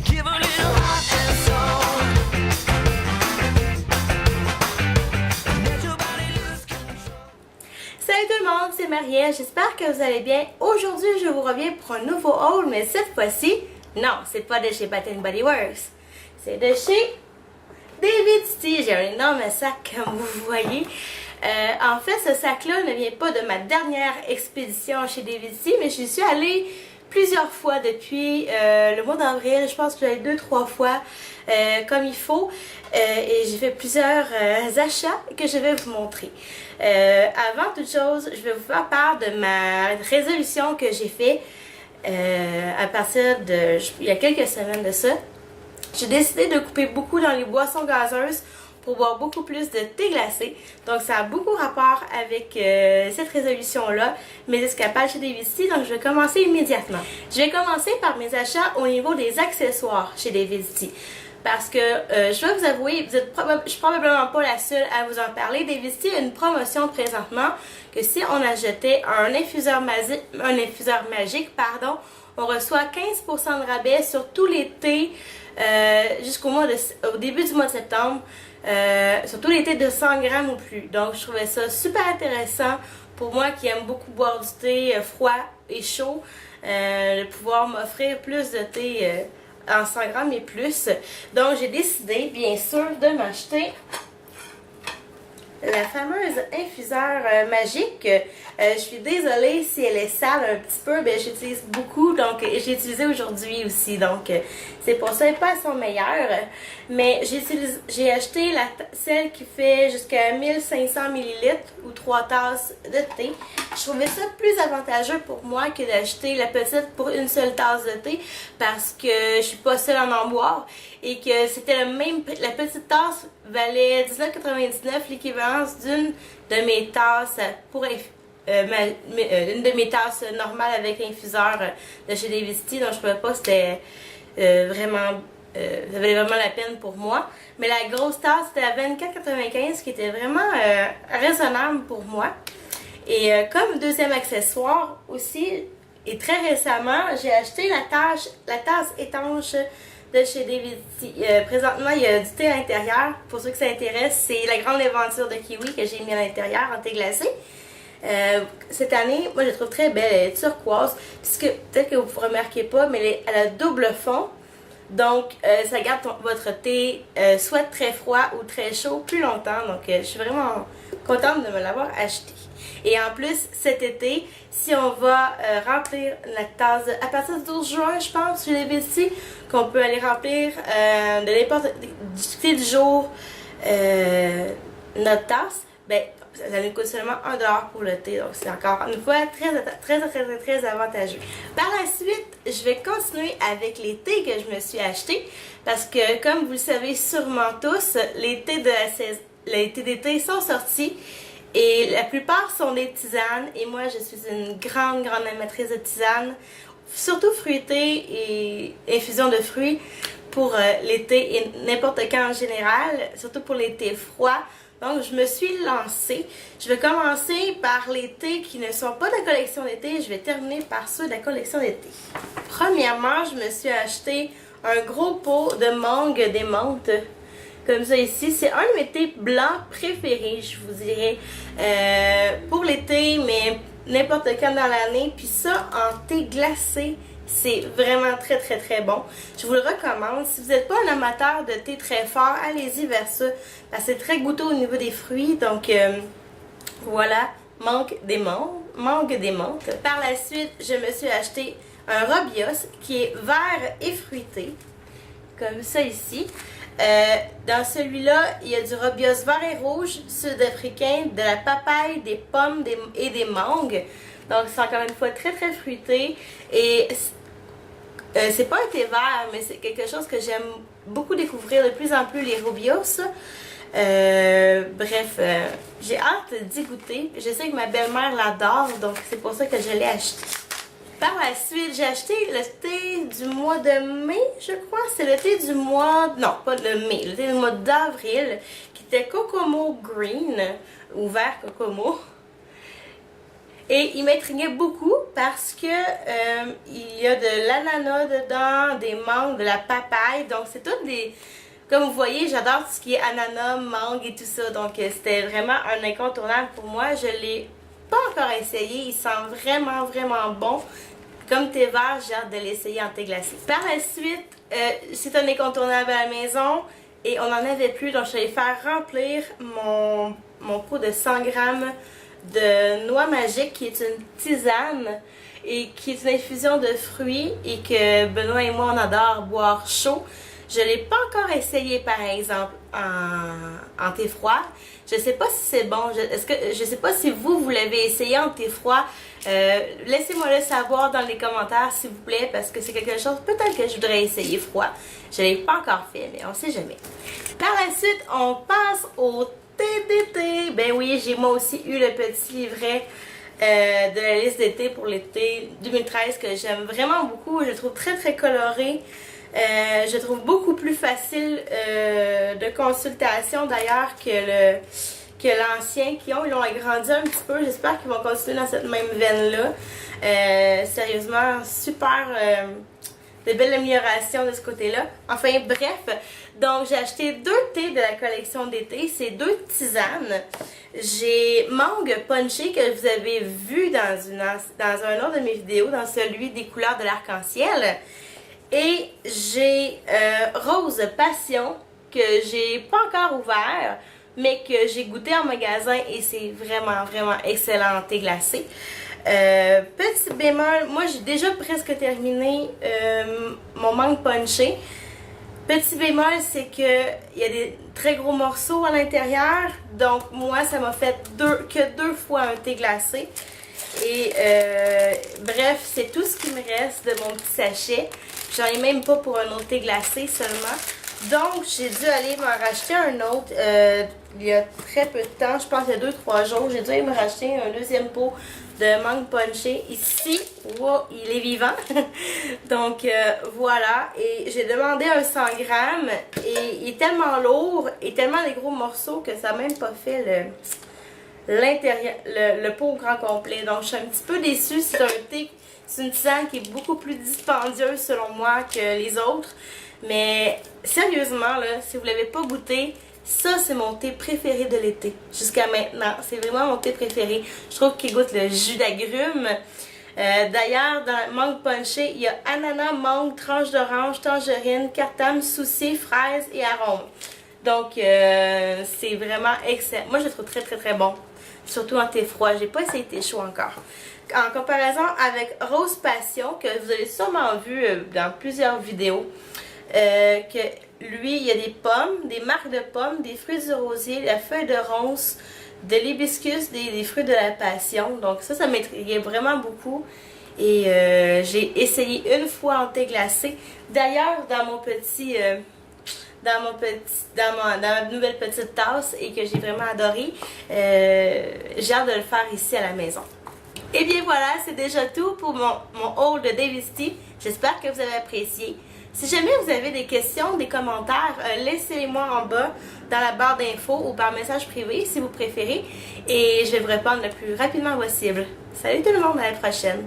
Give a little heart and soul. Let your body lose control. Salut tout le monde, c'est Marielle, j'espère que vous allez bien. Aujourd'hui, je vous reviens pour un nouveau haul, mais cette fois-ci, non, c'est pas de chez Bath & Body Works. C'est de chez David City. J'ai un énorme sac, comme vous voyez. En fait, ce sac-là ne vient pas de ma dernière expédition chez David City, mais j'y suis allée plusieurs fois depuis le mois d'avril. Je pense que j'allais 2-3 fois comme il faut. Et j'ai fait plusieurs achats que je vais vous montrer. Avant toute chose, je vais vous faire part de ma résolution que j'ai fait à partir de il y a quelques semaines de ça. J'ai décidé de couper beaucoup dans les boissons gazeuses pour boire beaucoup plus de thé glacé. Donc ça a beaucoup rapport avec cette résolution-là, mes escapades chez David City. Donc je vais commencer immédiatement. Je vais commencer par mes achats au niveau des accessoires chez David City. Parce que je dois vous avouer, je suis probablement pas la seule à vous en parler. David City a une promotion présentement que si on achetait un infuseur magique, on reçoit 15% de rabais sur tous les thés au début du mois de septembre. Sur tous les thés de 100 grammes ou plus. Donc je trouvais ça super intéressant pour moi qui aime beaucoup boire du thé froid et chaud, de pouvoir m'offrir plus de thé en 100 grammes et plus. Donc j'ai décidé bien sûr de m'acheter la fameuse infuseur magique. Je suis désolée si elle est sale un petit peu, mais j'utilise beaucoup, donc j'ai utilisé aujourd'hui aussi, donc c'est pour ça, elle n'est pas à son meilleur. Mais j'ai acheté celle qui fait jusqu'à 1500 ml ou 3 tasses de thé. Je trouvais ça plus avantageux pour moi que d'acheter la petite pour une seule tasse de thé, parce que je suis pas seule à en boire et que c'était le même prix. La petite tasse valait 19,99, l'équivalence d'une de mes tasses pour une de mes tasses normales avec infuseur de chez David City. Donc je trouvais pas que c'était vraiment ça valait vraiment la peine pour moi. Mais la grosse tasse c'était à 24,95 qui était vraiment raisonnable pour moi. Et comme deuxième accessoire aussi, et très récemment, j'ai acheté la tasse étanche de chez David City. Présentement, il y a du thé à l'intérieur. Pour ceux que ça intéresse, c'est la grande aventure de kiwi que j'ai mis à l'intérieur en thé glacé. Cette année, moi je la trouve très belle, elle est turquoise, puisque peut-être que vous ne remarquez pas, mais elle a double fond. Donc, ça garde votre thé soit très froid ou très chaud plus longtemps. Donc, je suis vraiment contente de me l'avoir acheté. Et en plus, cet été, si on va remplir la tasse à partir du 12 juin, je pense, je l'ai vu ici, qu'on peut aller remplir de n'importe du thé du jour notre tasse, ben, ça nous coûte seulement 1$ pour le thé. Donc, c'est encore une fois très avantageux. Par la suite, je vais continuer avec les thés que je me suis achetés. Parce que, comme vous le savez sûrement tous, les thés d'été sont sortis. Et la plupart sont des tisanes. Et moi, je suis une grande amatrice de tisanes. Surtout fruitées et infusion de fruits pour l'été et n'importe quand en général. Surtout pour les thés froids. Donc, je me suis lancée. Je vais commencer par les thés qui ne sont pas de la collection d'été. Je vais terminer par ceux de la collection d'été. Premièrement, je me suis acheté un gros pot de mangue des menthes. Comme ça ici. C'est un de mes thés blancs préférés, je vous dirais. Pour l'été, mais n'importe quand dans l'année. Puis ça, en thé glacé. C'est vraiment très bon. Je vous le recommande. Si vous n'êtes pas un amateur de thé très fort, allez-y vers ça. Parce que c'est très goûteux au niveau des fruits. Donc voilà, mangue des menthes. Par la suite, je me suis acheté un Robios qui est vert et fruité. Comme ça ici. Dans celui-là, il y a du Robios vert et rouge sud-africain, de la papaye, des pommes et des mangues. Donc c'est encore une fois très fruité. Et c'est pas un thé vert, mais c'est quelque chose que j'aime beaucoup découvrir de plus en plus, les Robios. J'ai hâte d'y goûter. Je sais que ma belle-mère l'adore, donc c'est pour ça que je l'ai acheté. Par la suite, j'ai acheté le thé du mois de mai, je crois. C'est le thé du mois... Non, pas de mai. Le thé du mois d'avril, qui était Kokomo Green, ou vert Kokomo. Et il m'intriguait beaucoup parce que il y a de l'ananas dedans, des mangues, de la papaye. Donc c'est toutes des... Comme vous voyez, j'adore tout ce qui est ananas, mangue et tout ça. Donc c'était vraiment un incontournable pour moi. Je l'ai pas encore essayé. Il sent vraiment, vraiment bon. Comme thé vert, j'ai hâte de l'essayer en thé glacé. Par la suite, c'est un incontournable à la maison. Et on n'en avait plus. Donc je vais faire remplir mon pot de 100 grammes de noix magique, qui est une tisane et qui est une infusion de fruits et que Benoît et moi on adore boire chaud. Je ne l'ai pas encore essayé par exemple en thé froid. Je sais pas si c'est bon. Je sais pas si vous l'avez essayé en thé froid. Laissez-moi le savoir dans les commentaires s'il vous plaît parce que c'est quelque chose peut-être que je voudrais essayer froid. Je ne l'ai pas encore fait mais on sait jamais. Par la suite on passe au thé d'été. Ben oui, j'ai moi aussi eu le petit livret de la liste d'été pour l'été 2013 que j'aime vraiment beaucoup. Je le trouve très très coloré. Je le trouve beaucoup plus facile de consultation d'ailleurs que l'ancien qu'ils ont. Ils l'ont agrandi un petit peu. J'espère qu'ils vont continuer dans cette même veine-là. Sérieusement, super de belles améliorations de ce côté-là. Enfin, bref. Donc, j'ai acheté 2 thés de la collection d'été. C'est 2 tisanes. J'ai mangue punché que vous avez vu dans un autre de mes vidéos, dans celui des couleurs de l'arc-en-ciel. Et j'ai rose passion que j'ai pas encore ouvert, mais que j'ai goûté en magasin et c'est vraiment, vraiment excellent en thé glacé. Petit bémol, moi j'ai déjà presque terminé mon mangue punché. Petit bémol, c'est que il y a des très gros morceaux à l'intérieur, donc moi ça m'a fait que 2 fois un thé glacé. Et bref, c'est tout ce qui me reste de mon petit sachet. J'en ai même pas pour un autre thé glacé seulement. Donc, j'ai dû aller me racheter un autre il y a très peu de temps. Je pense il y a 2-3 jours. J'ai dû aller me racheter un deuxième pot de mangue punché. Ici, wow, il est vivant. Donc, voilà. Et j'ai demandé un 100 grammes. Et il est tellement lourd et tellement des gros morceaux que ça n'a même pas fait l'intérieur, le pot au grand complet. Donc, je suis un petit peu déçue. C'est un thé, c'est une tisane qui est beaucoup plus dispendieuse selon moi que les autres. Mais sérieusement, là, si vous ne l'avez pas goûté, ça c'est mon thé préféré de l'été. Jusqu'à maintenant, c'est vraiment mon thé préféré. Je trouve qu'il goûte le jus d'agrumes. D'ailleurs, dans mangue punché, il y a ananas, mangue, tranche d'orange, tangerine, cartame, souci, fraise et arôme. Donc, c'est vraiment excellent. Moi, je le trouve très très très bon. Surtout en thé froid. J'ai pas essayé thé chaud encore. En comparaison avec Rose Passion, que vous avez sûrement vu dans plusieurs vidéos, que lui, il y a des pommes, des marques de pommes, des fruits du rosier, la feuille de ronce, de l'hibiscus, des fruits de la passion. Donc ça m'intriguait vraiment beaucoup. Et j'ai essayé une fois en thé glacé. D'ailleurs, dans ma nouvelle petite tasse et que j'ai vraiment adoré, j'ai hâte de le faire ici à la maison. Et bien voilà, c'est déjà tout pour mon haul de David's Tea. J'espère que vous avez apprécié. Si jamais vous avez des questions, des commentaires, laissez-les-moi en bas dans la barre d'infos ou par message privé si vous préférez. Et je vais vous répondre le plus rapidement possible. Salut tout le monde, à la prochaine!